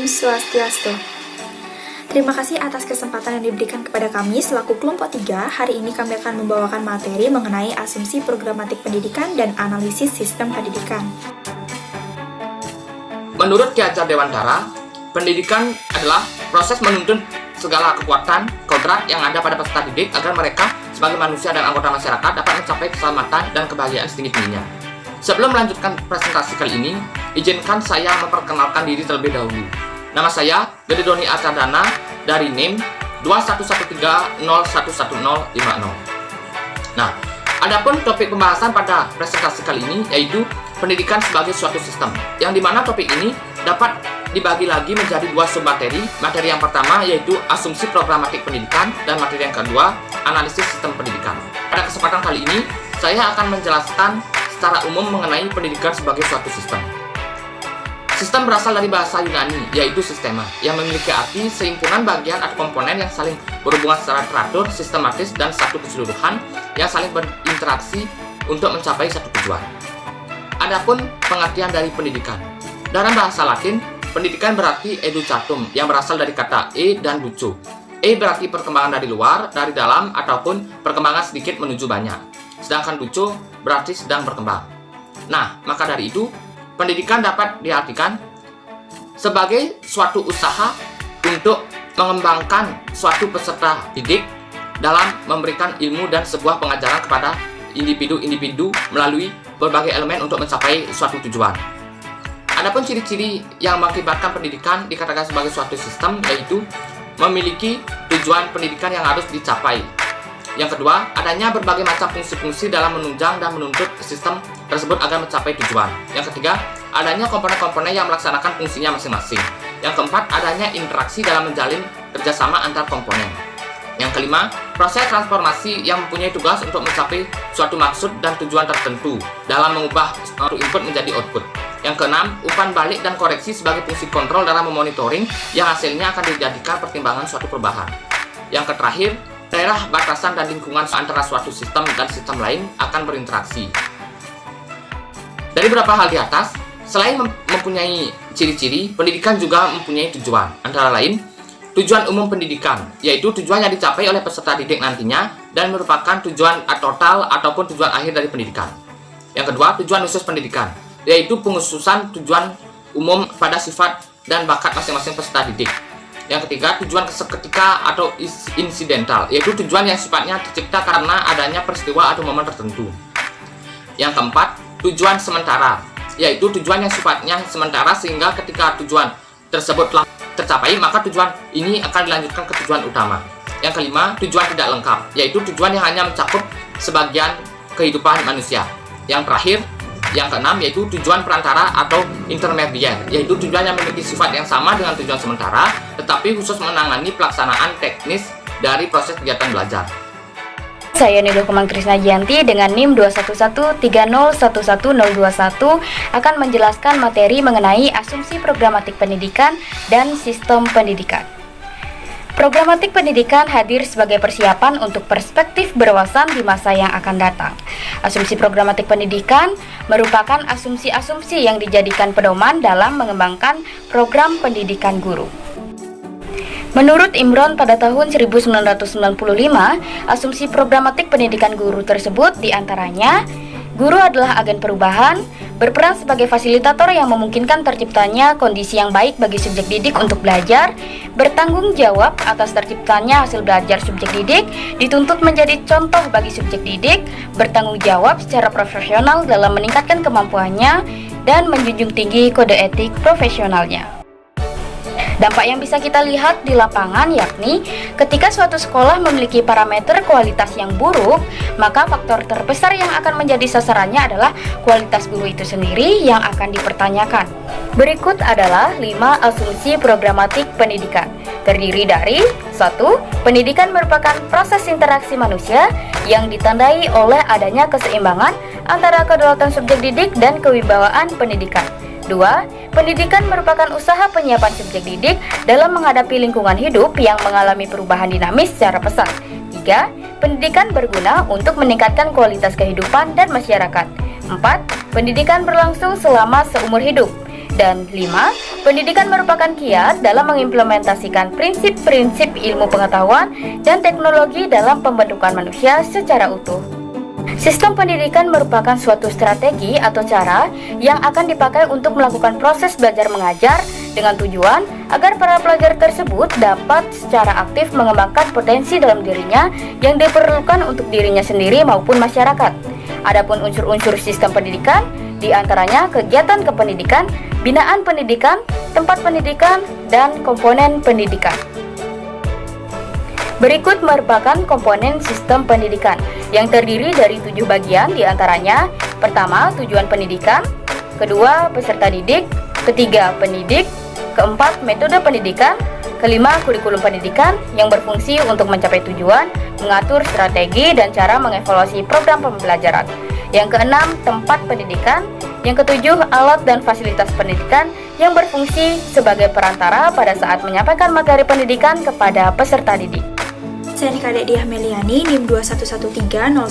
Om Swastiastu. Terima kasih atas kesempatan yang diberikan kepada kami selaku kelompok 3. Hari ini kami akan membawakan materi mengenai asumsi programatik pendidikan dan analisis sistem pendidikan. Menurut Ki Hajar Dewantara, pendidikan adalah proses menuntun segala kekuatan, kodrat yang ada pada peserta didik agar mereka sebagai manusia dan anggota masyarakat dapat mencapai keselamatan dan kebahagiaan setinggi-tingginya. Sebelum melanjutkan presentasi kali ini, izinkan saya memperkenalkan diri terlebih dahulu. Nama saya Gede Doni Arcadana dari NIM 2113011050. Nah, adapun topik pembahasan pada presentasi kali ini yaitu pendidikan sebagai suatu sistem, yang dimana topik ini dapat dibagi lagi menjadi dua submateri. Materi yang pertama yaitu asumsi programatik pendidikan dan materi yang kedua analisis sistem pendidikan. Pada kesempatan kali ini, saya akan menjelaskan secara umum mengenai pendidikan sebagai suatu sistem. Sistem berasal dari bahasa Yunani, yaitu sistema, yang memiliki arti sehimpunan bagian atau komponen yang saling berhubungan secara teratur, sistematis, dan satu keseluruhan yang saling berinteraksi untuk mencapai satu tujuan. Adapun pengertian dari pendidikan. Dalam bahasa Latin, pendidikan berarti educatum, yang berasal dari kata e dan duco. E berarti perkembangan dari luar, dari dalam, ataupun perkembangan sedikit menuju banyak. Sedangkan duco berarti sedang berkembang. Nah, maka dari itu, pendidikan dapat diartikan sebagai suatu usaha untuk mengembangkan suatu peserta didik dalam memberikan ilmu dan sebuah pengajaran kepada individu-individu melalui berbagai elemen untuk mencapai suatu tujuan. Adapun ciri-ciri yang mengakibatkan pendidikan dikatakan sebagai suatu sistem yaitu memiliki tujuan pendidikan yang harus dicapai. Yang kedua, adanya berbagai macam fungsi-fungsi dalam menunjang dan menuntut sistem tersebut agar mencapai tujuan. Yang ketiga, adanya komponen-komponen yang melaksanakan fungsinya masing-masing. Yang keempat, adanya interaksi dalam menjalin kerjasama antar komponen. Yang kelima, proses transformasi yang mempunyai tugas untuk mencapai suatu maksud dan tujuan tertentu dalam mengubah suatu input menjadi output. Yang keenam, umpan balik dan koreksi sebagai fungsi kontrol dalam memonitoring yang hasilnya akan dijadikan pertimbangan suatu perubahan. Yang terakhir, daerah batasan dan lingkungan antara suatu sistem dan sistem lain akan berinteraksi. Dari beberapa hal di atas, selain mempunyai ciri-ciri, pendidikan juga mempunyai tujuan. Antara lain, tujuan umum pendidikan, yaitu tujuan yang dicapai oleh peserta didik nantinya dan merupakan tujuan total ataupun tujuan akhir dari pendidikan. Yang kedua, tujuan khusus pendidikan, yaitu pengkhususan tujuan umum pada sifat dan bakat masing-masing peserta didik. Yang ketiga, tujuan seketika atau insidental, yaitu tujuan yang sifatnya tercipta karena adanya peristiwa atau momen tertentu. Yang keempat, tujuan sementara, yaitu tujuan yang sifatnya sementara sehingga ketika tujuan tersebut telah tercapai, maka tujuan ini akan dilanjutkan ke tujuan utama. Yang kelima, tujuan tidak lengkap, yaitu tujuan yang hanya mencakup sebagian kehidupan manusia. Yang terakhir, yang keenam yaitu tujuan perantara atau intermediate, yaitu tujuan yang memiliki sifat yang sama dengan tujuan sementara, tetapi khusus menangani pelaksanaan teknis dari proses kegiatan belajar. Saya Nido Kemang Krisna Gianti dengan NIM 21130111021 akan menjelaskan materi mengenai asumsi programatik pendidikan dan sistem pendidikan. Programatik pendidikan hadir sebagai persiapan untuk perspektif berwawasan di masa yang akan datang. Asumsi programatik pendidikan merupakan asumsi-asumsi yang dijadikan pedoman dalam mengembangkan program pendidikan guru. Menurut Imron pada tahun 1995, asumsi programatik pendidikan guru tersebut diantaranya, guru adalah agen perubahan, berperan sebagai fasilitator yang memungkinkan terciptanya kondisi yang baik bagi subjek didik untuk belajar, bertanggung jawab atas terciptanya hasil belajar subjek didik, dituntut menjadi contoh bagi subjek didik, bertanggung jawab secara profesional dalam meningkatkan kemampuannya, dan menjunjung tinggi kode etik profesionalnya. Dampak yang bisa kita lihat di lapangan yakni ketika suatu sekolah memiliki parameter kualitas yang buruk, maka faktor terbesar yang akan menjadi sasarannya adalah kualitas guru itu sendiri yang akan dipertanyakan. Berikut adalah 5 asumsi programatik pendidikan. Terdiri dari 1. Pendidikan merupakan proses interaksi manusia yang ditandai oleh adanya keseimbangan antara kedaulatan subjek didik dan kewibawaan pendidikan. 2. Pendidikan merupakan usaha penyiapan subjek didik dalam menghadapi lingkungan hidup yang mengalami perubahan dinamis secara pesat. 3. Pendidikan berguna untuk meningkatkan kualitas kehidupan dan masyarakat. 4. Pendidikan berlangsung selama seumur hidup. Dan 5. Pendidikan merupakan kiat dalam mengimplementasikan prinsip-prinsip ilmu pengetahuan dan teknologi dalam pembentukan manusia secara utuh. Sistem pendidikan merupakan suatu strategi atau cara yang akan dipakai untuk melakukan proses belajar mengajar dengan tujuan agar para pelajar tersebut dapat secara aktif mengembangkan potensi dalam dirinya yang diperlukan untuk dirinya sendiri maupun masyarakat. Adapun unsur-unsur sistem pendidikan, di antaranya kegiatan kependidikan, binaan pendidikan, tempat pendidikan, dan komponen pendidikan. Berikut merupakan komponen sistem pendidikan yang terdiri dari 7 bagian, di antaranya: pertama, tujuan pendidikan; kedua, peserta didik; ketiga, pendidik; keempat, metode pendidikan; kelima, kurikulum pendidikan yang berfungsi untuk mencapai tujuan, mengatur strategi dan cara mengevaluasi program pembelajaran; yang keenam, tempat pendidikan; yang ketujuh, alat dan fasilitas pendidikan yang berfungsi sebagai perantara pada saat menyampaikan materi pendidikan kepada peserta didik. Saya Nikadek Diah Meliani, NIM 2113011012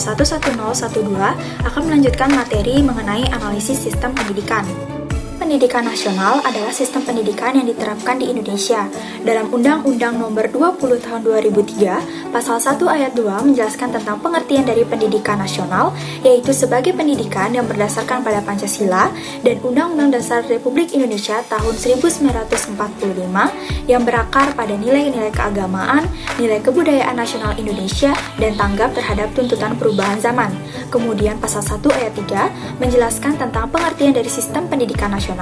akan melanjutkan materi mengenai analisis sistem pendidikan. Pendidikan nasional adalah sistem pendidikan yang diterapkan di Indonesia. Dalam Undang-Undang Nomor 20 Tahun 2003, Pasal 1 Ayat 2 menjelaskan tentang pengertian dari pendidikan nasional, yaitu sebagai pendidikan yang berdasarkan pada Pancasila dan Undang-Undang Dasar Republik Indonesia tahun 1945 yang berakar pada nilai-nilai keagamaan, nilai kebudayaan nasional Indonesia, dan tanggap terhadap tuntutan perubahan zaman. Kemudian Pasal 1 Ayat 3 menjelaskan tentang pengertian dari sistem pendidikan nasional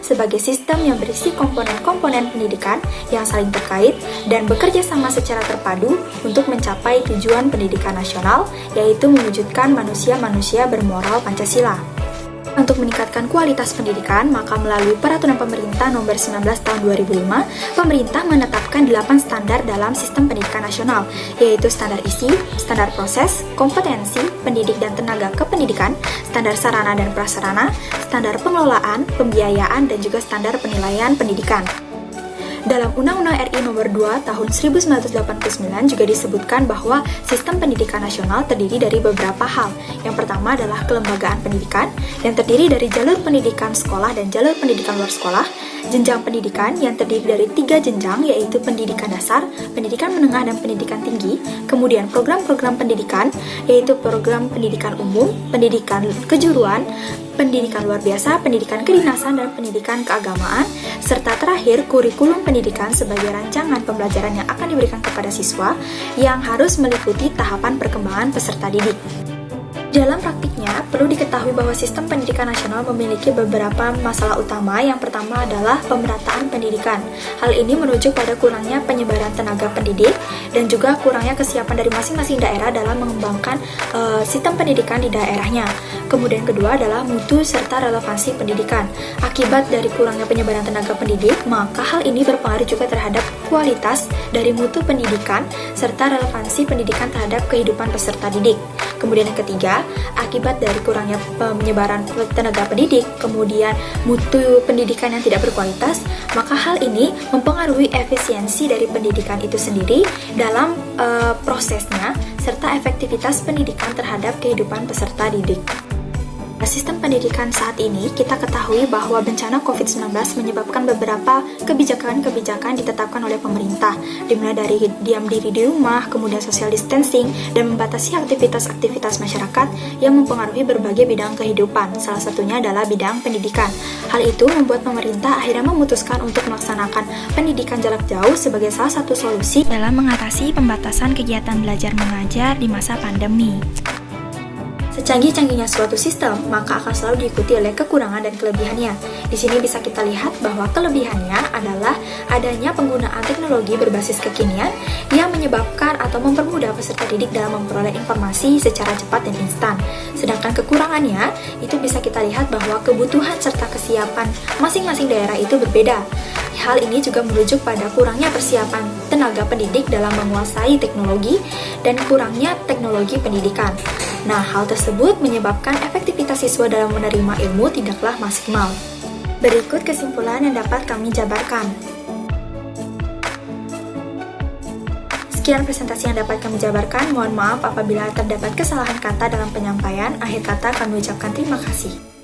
sebagai sistem yang berisi komponen-komponen pendidikan yang saling terkait dan bekerja sama secara terpadu untuk mencapai tujuan pendidikan nasional, yaitu mewujudkan manusia-manusia bermoral Pancasila. Untuk meningkatkan kualitas pendidikan, maka melalui Peraturan Pemerintah Nomor 19 Tahun 2005, pemerintah menetapkan 8 standar dalam sistem pendidikan nasional, yaitu standar isi, standar proses, kompetensi, pendidik dan tenaga kependidikan, standar sarana dan prasarana, standar pengelolaan, pembiayaan, dan juga standar penilaian pendidikan. Dalam Undang-Undang RI Nomor 2 Tahun 1989 juga disebutkan bahwa sistem pendidikan nasional terdiri dari beberapa hal. Yang pertama adalah kelembagaan pendidikan yang terdiri dari jalur pendidikan sekolah dan jalur pendidikan luar sekolah, jenjang pendidikan yang terdiri dari 3 jenjang, yaitu pendidikan dasar, pendidikan menengah, dan pendidikan tinggi, kemudian program-program pendidikan, yaitu program pendidikan umum, pendidikan kejuruan, pendidikan luar biasa, pendidikan kedinasan, dan pendidikan keagamaan, serta terakhir kurikulum pendidikan sebagai rancangan pembelajaran yang akan diberikan kepada siswa yang harus meliputi tahapan perkembangan peserta didik. Dalam praktiknya, perlu diketahui bahwa sistem pendidikan nasional memiliki beberapa masalah utama. Yang pertama adalah pemerataan pendidikan. Hal ini merujuk pada kurangnya penyebaran tenaga pendidik dan juga kurangnya kesiapan dari masing-masing daerah dalam mengembangkan sistem pendidikan di daerahnya. Kemudian kedua adalah mutu serta relevansi pendidikan. Akibat dari kurangnya penyebaran tenaga pendidik, maka hal ini berpengaruh juga terhadap kualitas dari mutu pendidikan serta relevansi pendidikan terhadap kehidupan peserta didik. Kemudian yang ketiga, akibat dari kurangnya penyebaran tenaga pendidik, kemudian mutu pendidikan yang tidak berkualitas, maka hal ini mempengaruhi efisiensi dari pendidikan itu sendiri dalam prosesnya, serta efektivitas pendidikan terhadap kehidupan peserta didik. Sistem pendidikan saat ini, kita ketahui bahwa bencana COVID-19 menyebabkan beberapa kebijakan-kebijakan ditetapkan oleh pemerintah, dimulai dari diam diri di rumah, kemudian social distancing, dan membatasi aktivitas-aktivitas masyarakat yang mempengaruhi berbagai bidang kehidupan, salah satunya adalah bidang pendidikan. Hal itu membuat pemerintah akhirnya memutuskan untuk melaksanakan pendidikan jarak jauh sebagai salah satu solusi dalam mengatasi pembatasan kegiatan belajar mengajar di masa pandemi. Secanggih-canggihnya suatu sistem, maka akan selalu diikuti oleh kekurangan dan kelebihannya. Di sini bisa kita lihat bahwa kelebihannya adalah adanya penggunaan teknologi berbasis kekinian yang menyebabkan atau mempermudah peserta didik dalam memperoleh informasi secara cepat dan instan. Sedangkan kekurangannya, itu bisa kita lihat bahwa kebutuhan serta kesiapan masing-masing daerah itu berbeda. Hal ini juga merujuk pada kurangnya persiapan tenaga pendidik dalam menguasai teknologi dan kurangnya teknologi pendidikan. Nah, hal tersebut menyebabkan efektivitas siswa dalam menerima ilmu tidaklah maksimal. Berikut kesimpulan yang dapat kami jabarkan. Sekian presentasi yang dapat kami jabarkan. Mohon maaf apabila terdapat kesalahan kata dalam penyampaian. Akhir kata kami ucapkan terima kasih.